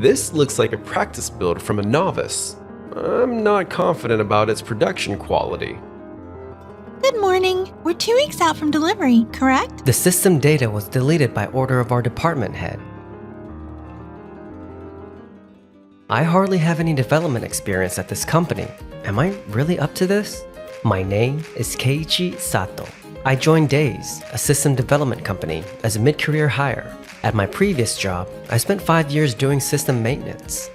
This looks like a practice build from a novice. I'm not confident about its production quality. Good morning. We're 2 weeks out from delivery, correct? The system data was deleted by order of our department head. I hardly have any development experience at this company. Am I really up to this? My name is Keiichi Sato. I joined Days, a system development company, as a mid-career hire. At my previous job, I spent 5 years doing system maintenance.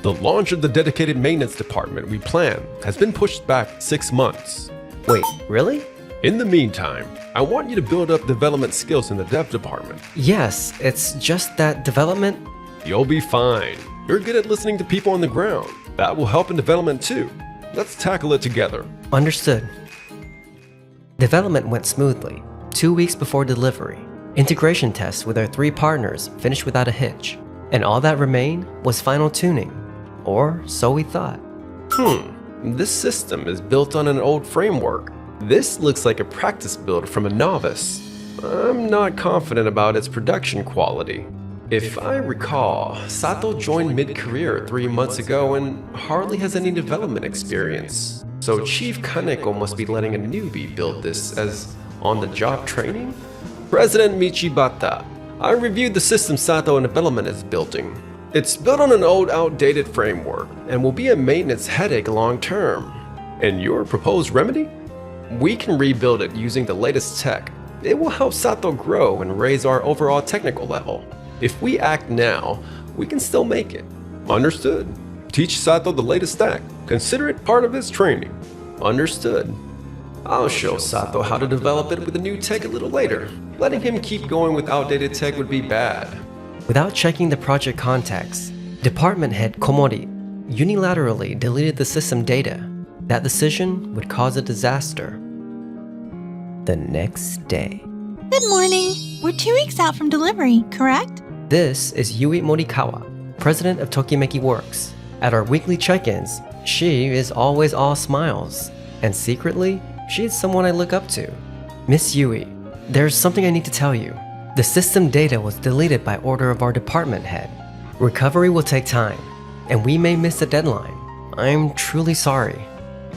The launch of the dedicated maintenance department we planned has been pushed back 6 months. Wait, really? In the meantime, I want you to build up development skills in the dev department. Yes, it's just that development... You'll be fine. You're good at listening to people on the ground. That will help in development too. Let's tackle it together. Understood. Development went smoothly. 2 weeks before delivery, integration tests with our 3 partners finished without a hitch. And all that remained was final tuning. Or so we thought. This system is built on an old framework. This looks like a practice build from a novice. I'm not confident about its production quality. If I recall, Sato joined mid-career 3 months ago and hardly has any development experience. So Chief Kaneko must be letting a newbie build this as on-the-job training? President Michibata, I reviewed the system Sato and development is building. It's built on an old, outdated framework and will be a maintenance headache long-term. And your proposed remedy? We can rebuild it using the latest tech. It will help Sato grow and raise our overall technical level. If we act now, we can still make it. Understood. Teach Sato the latest tech. Consider it part of his training. Understood. I'll show Sato how to develop it with the new tech a little later. Letting him keep going with outdated tech would be bad. Without checking the project context, Department Head Komori unilaterally deleted the system data. That decision would cause a disaster. The next day. Good morning. We're 2 weeks out from delivery, correct? This is Yui Morikawa, president of Tokimeki Works. At our weekly check-ins, she is always all smiles. And secretly, she is someone I look up to. Miss Yui, there's something I need to tell you. The system data was deleted by order of our department head. Recovery will take time, and we may miss the deadline. I'm truly sorry.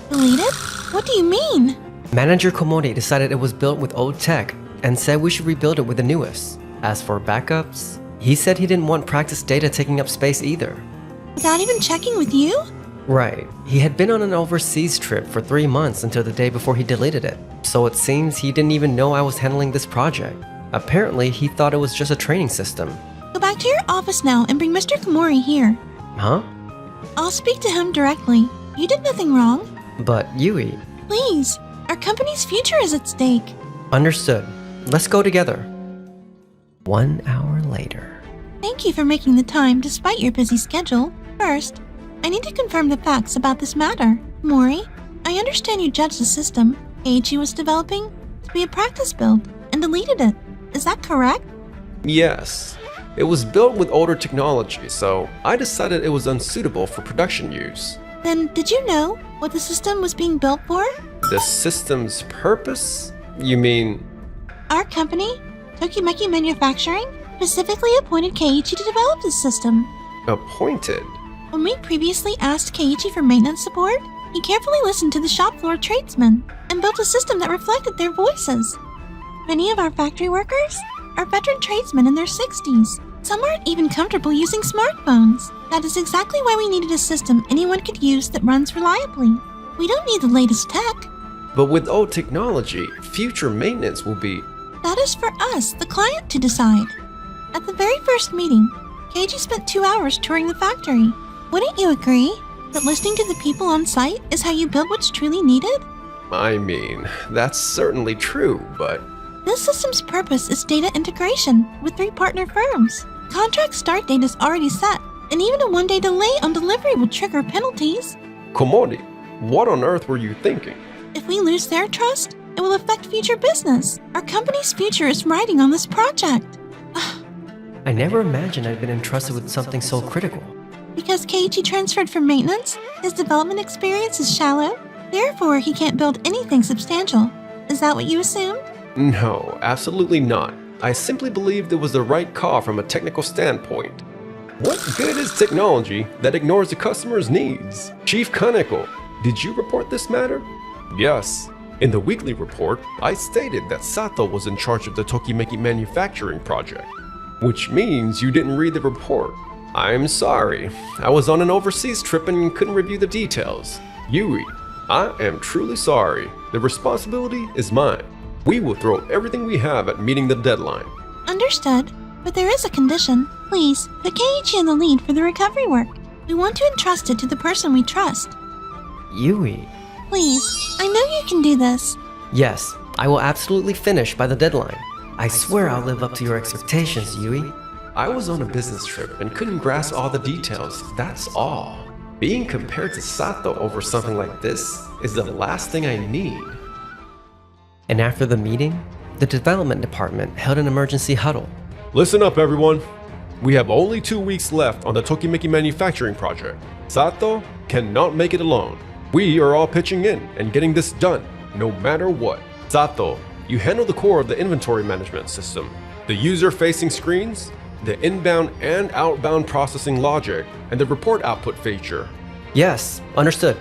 Deleted? What do you mean? Manager Komori decided it was built with old tech and said we should rebuild it with the newest. As for backups, he said he didn't want practice data taking up space either. Without even checking with you? Right. He had been on an overseas trip for 3 months until the day before he deleted it. So it seems he didn't even know I was handling this project. Apparently, he thought it was just a training system. Go back to your office now and bring Mr. Komori here. Huh? I'll speak to him directly. You did nothing wrong. But Yui... Please, our company's future is at stake. Understood. Let's go together. 1 hour later. Thank you for making the time despite your busy schedule. First, I need to confirm the facts about this matter. Mori, I understand you judged the system Keiichi was developing to be a practice build and deleted it. Is that correct? Yes. It was built with older technology, so I decided it was unsuitable for production use. Then did you know what the system was being built for? The system's purpose? You mean... Our company, Tokimeki Manufacturing, specifically appointed Keiichi to develop this system. appointed? When we previously asked Keiichi for maintenance support, he carefully listened to the shop floor tradesmen and built a system that reflected their voices. Many of our factory workers are veteran tradesmen in their 60s. Some aren't even comfortable using smartphones. That is exactly why we needed a system anyone could use that runs reliably. We don't need the latest tech. But with old technology, future maintenance will be... That is for us, the client, to decide. At the very first meeting, Keiichi spent 2 hours touring the factory. Wouldn't you agree that listening to the people on site is how you build what's truly needed? I mean, that's certainly true, but... This system's purpose is data integration with 3 partner firms. Contract start date is already set, and even a 1-day delay on delivery would trigger penalties. Komori, what on earth were you thinking? If we lose their trust, it will affect future business. Our company's future is riding on this project. I never imagined I'd been entrusted with something so critical. Because Keiichi transferred from maintenance, his development experience is shallow. Therefore, he can't build anything substantial. Is that what you assumed? No, absolutely not. I simply believed it was the right call from a technical standpoint. What good is technology that ignores the customer's needs? Chief Kaneko, did you report this matter? Yes. In the weekly report, I stated that Sato was in charge of the Tokimeki manufacturing project, which means you didn't read the report. I'm sorry. I was on an overseas trip and couldn't review the details. Yui, I am truly sorry. The responsibility is mine. We will throw everything we have at meeting the deadline. Understood, but there is a condition. Please, put Keiichi in the lead for the recovery work. We want to entrust it to the person we trust. Yui. Please, I know you can do this. Yes, I will absolutely finish by the deadline. I swear I'll live up to your expectations, Yui. I was on a business trip and couldn't grasp all the details, that's all. Being compared to Sato over something like this is the last thing I need. And after the meeting, the development department held an emergency huddle. Listen up, everyone. We have only 2 weeks left on the Tokimeki manufacturing project. Sato cannot make it alone. We are all pitching in and getting this done, no matter what. Sato, you handle the core of the inventory management system, the user-facing screens, the inbound and outbound processing logic, and the report output feature. Yes, understood.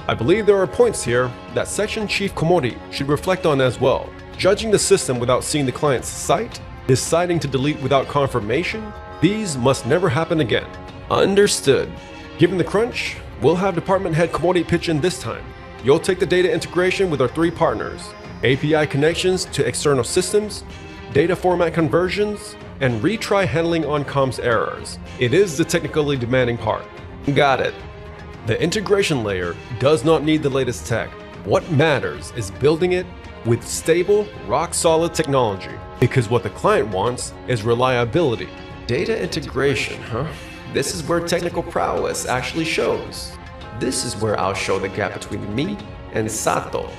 I believe there are points here that Section Chief Komori should reflect on as well. Judging the system without seeing the client's site, deciding to delete without confirmation, these must never happen again. Understood. Given the crunch, we'll have Department Head Komori pitch in this time. You'll take the data integration with our 3 partners, API connections to external systems, data format conversions, and retry handling on comms errors. It is the technically demanding part. Got it. The integration layer does not need the latest tech. What matters is building it with stable, rock-solid technology, because what the client wants is reliability. Data integration, huh? This is where technical prowess actually shows. This is where I'll show the gap between me and Sato.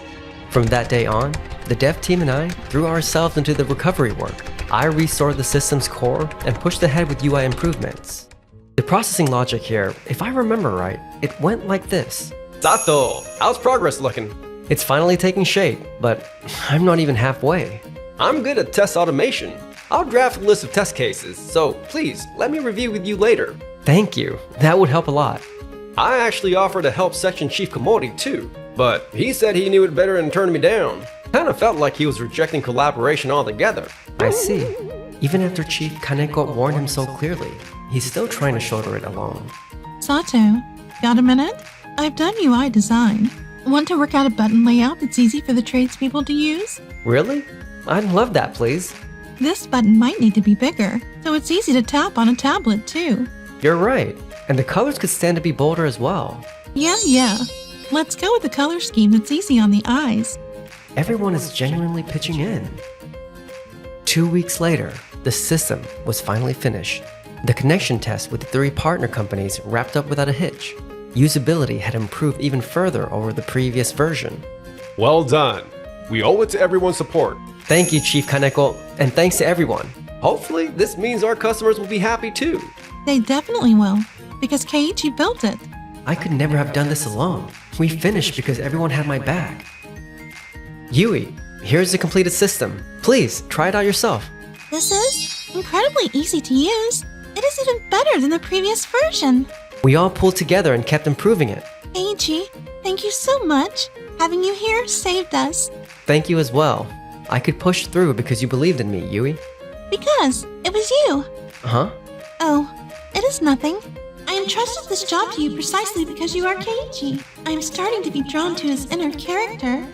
From that day on, the dev team and I threw ourselves into the recovery work. I restored the system's core and pushed ahead with UI improvements. The processing logic here, if I remember right, it went like this. Sato, how's progress looking? It's finally taking shape, but I'm not even halfway. I'm good at test automation. I'll draft a list of test cases, so please let me review with you later. Thank you, that would help a lot. I actually offered to help Section Chief Komori too, but he said he knew it better and turned me down. Kinda felt like he was rejecting collaboration altogether. I see. Even after Chief Kaneko warned him so clearly, he's still trying to shoulder it alone. Sato, got a minute? I've done UI design. Want to work out a button layout that's easy for the tradespeople to use? Really? I'd love that, please. This button might need to be bigger, so it's easy to tap on a tablet too. You're right, and the colors could stand to be bolder as well. Yeah. Let's go with the color scheme that's easy on the eyes. Everyone is genuinely pitching in. 2 weeks later, the system was finally finished. The connection test with the 3 partner companies wrapped up without a hitch. Usability had improved even further over the previous version. Well done. We owe it to everyone's support. Thank you, Chief Kaneko, and thanks to everyone. Hopefully, this means our customers will be happy too. They definitely will, because Keiichi built it. I could never have done this alone. We finished because everyone had my back. Yui, here's the completed system. Please, try it out yourself. This is incredibly easy to use. It is even better than the previous version. We all pulled together and kept improving it. Keiichi, thank you so much. Having you here saved us. Thank you as well. I could push through because you believed in me, Yui. Because it was you. Huh? Oh, it is nothing. I entrusted this job to you precisely because you are Keiichi. I am starting to be drawn to his inner character.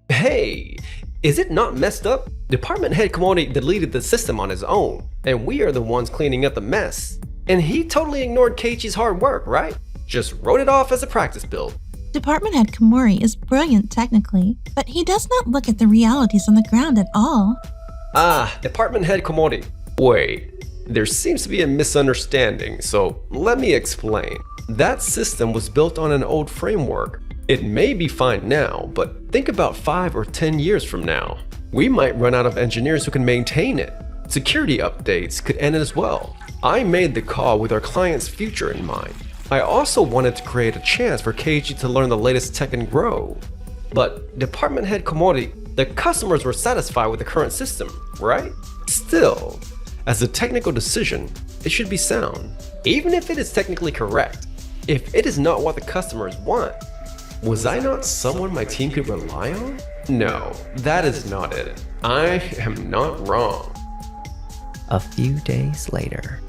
Hey, is it not messed up? Department Head Komori deleted the system on his own, and we are the ones cleaning up the mess. And he totally ignored Keiichi's hard work, right? Just wrote it off as a practice build. Department Head Komori is brilliant technically, but he does not look at the realities on the ground at all. Department Head Komori. Wait, there seems to be a misunderstanding, so let me explain. That system was built on an old framework. It may be fine now, but think about 5 or 10 years from now. We might run out of engineers who can maintain it. Security updates could end as well. I made the call with our client's future in mind. I also wanted to create a chance for Keiichi to learn the latest tech and grow. But Department Head Komori, the customers were satisfied with the current system, right? Still, as a technical decision, it should be sound, even if it is technically correct. If it is not what the customers want, was I not someone my team could rely on? No, that is not it. I am not wrong. A few days later.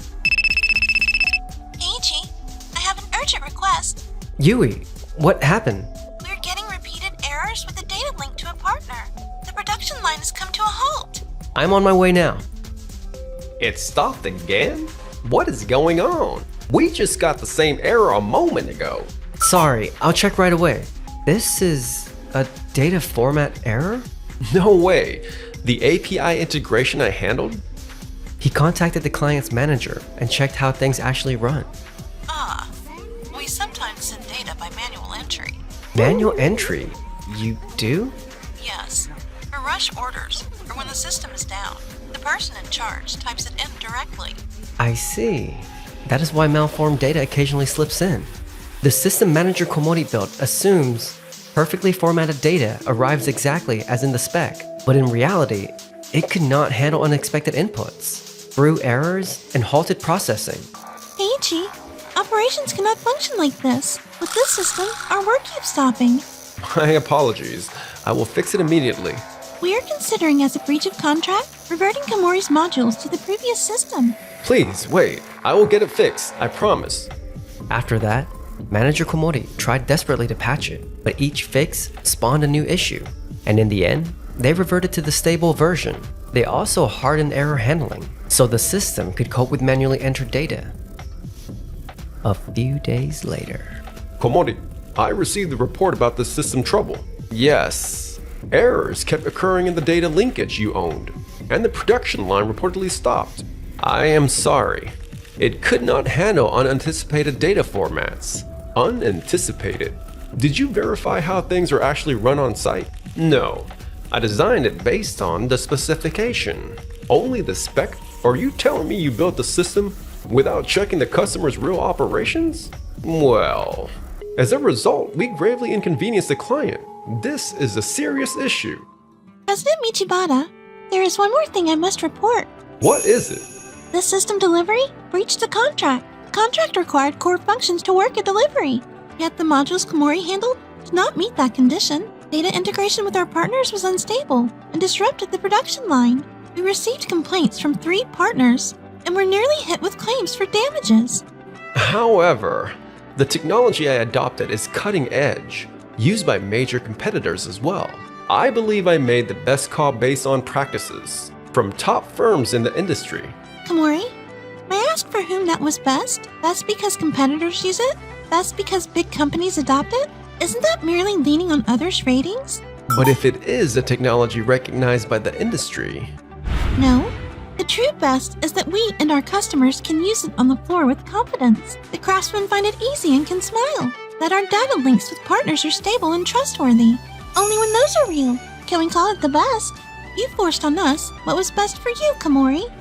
Keiichi, I have an urgent request. Yui, what happened? We're getting repeated errors with the data link to a partner. The production line has come to a halt. I'm on my way now. It stopped again? What is going on? We just got the same error a moment ago. Sorry, I'll check right away. This is a data format error? No way. The API integration I handled? He contacted the client's manager and checked how things actually run. We sometimes send data by manual entry. Manual entry? You do? Yes. For rush orders, or when the system is down, the person in charge types it in directly. I see. That is why malformed data occasionally slips in. The system manager Komori built assumes perfectly formatted data arrives exactly as in the spec, but in reality, it could not handle unexpected inputs, through errors, and halted processing. Keiichi, operations cannot function like this. With this system, our work keeps stopping. My apologies. I will fix it immediately. We are considering as a breach of contract, reverting Komori's modules to the previous system. Please, wait. I will get it fixed, I promise. After that, Manager Komori tried desperately to patch it, but each fix spawned a new issue, and in the end, they reverted to the stable version. They also hardened error handling, so the system could cope with manually entered data. A few days later. Komori, I received the report about the system trouble. Yes, errors kept occurring in the data linkage you owned, and the production line reportedly stopped. I am sorry. It could not handle unanticipated data formats. Unanticipated? Did you verify how things are actually run on site? No. I designed it based on the specification. Only the spec? Are you telling me you built the system without checking the customer's real operations? Well, as a result, we gravely inconvenience the client. This is a serious issue. President Michibata, there is one more thing I must report. What is it? The system delivery breached the contract. The contract required core functions to work at delivery. Yet the modules Komori handled did not meet that condition. Data integration with our partners was unstable and disrupted the production line. We received complaints from 3 partners and were nearly hit with claims for damages. However, the technology I adopted is cutting edge, used by major competitors as well. I believe I made the best call based on practices from top firms in the industry. Komori, may I ask for whom that was best? Best because competitors use it? Best because big companies adopt it? Isn't that merely leaning on others' ratings? But if it is a technology recognized by the industry... No. The true best is that we and our customers can use it on the floor with confidence. The craftsmen find it easy and can smile. That our data links with partners are stable and trustworthy. Only when those are real can we call it the best. You forced on us what was best for you, Komori.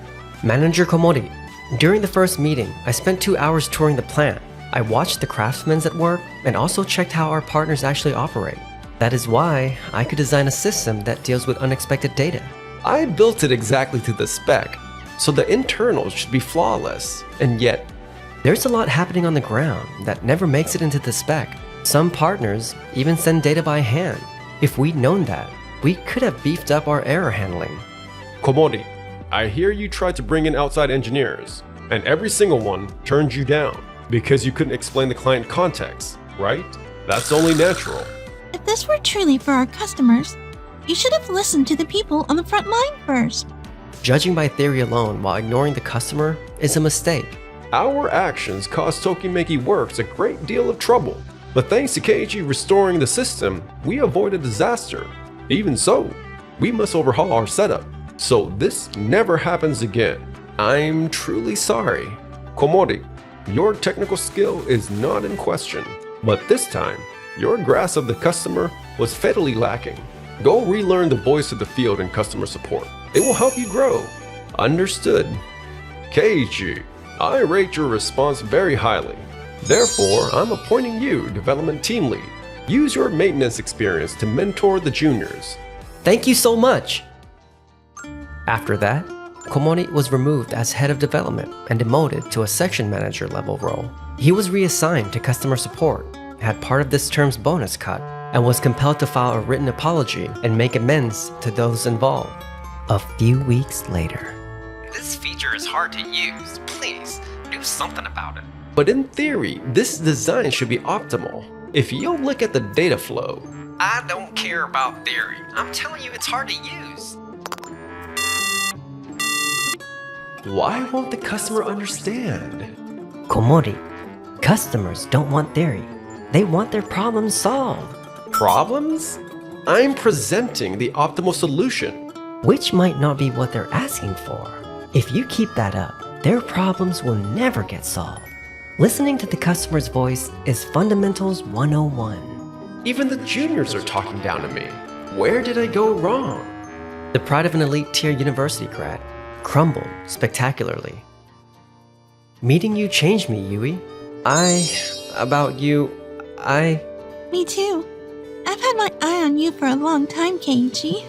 Manager Komori, during the first meeting, I spent 2 hours touring the plant. I watched the craftsmen at work and also checked how our partners actually operate. That is why I could design a system that deals with unexpected data. I built it exactly to the spec, so the internals should be flawless, and yet... There's a lot happening on the ground that never makes it into the spec. Some partners even send data by hand. If we'd known that, we could have beefed up our error handling. Komori, I hear you tried to bring in outside engineers, and every single one turned you down because you couldn't explain the client context, right? That's only natural. If this were truly for our customers, you should have listened to the people on the front line first. Judging by theory alone while ignoring the customer is a mistake. Our actions caused Tokimeki Works a great deal of trouble, but thanks to Keiichi restoring the system, we avoided disaster. Even so, we must overhaul our setup, so this never happens again. I'm truly sorry. Komori, your technical skill is not in question, but this time, your grasp of the customer was fatally lacking. Go relearn the voice of the field in customer support. It will help you grow. Understood. Keiichi, I rate your response very highly. Therefore, I'm appointing you development team lead. Use your maintenance experience to mentor the juniors. Thank you so much! After that, Komori was removed as head of development and demoted to a section manager level role. He was reassigned to customer support, had part of this term's bonus cut, and was compelled to file a written apology and make amends to those involved. A few weeks later. This feature is hard to use. Please, do something about it. But in theory, this design should be optimal. If you look at the data flow, I don't care about theory. I'm telling you it's hard to use. Why won't the customer understand? Komori, customers don't want theory. They want their problems solved. Problems? I'm presenting the optimal solution. Which might not be what they're asking for. If you keep that up, their problems will never get solved. Listening to the customer's voice is Fundamentals 101. Even the juniors are talking down to me. Where did I go wrong? The pride of an elite tier university grad crumbled spectacularly. Meeting you changed me, Yui. Me too. I've had my eye on you for a long time, Keiichi.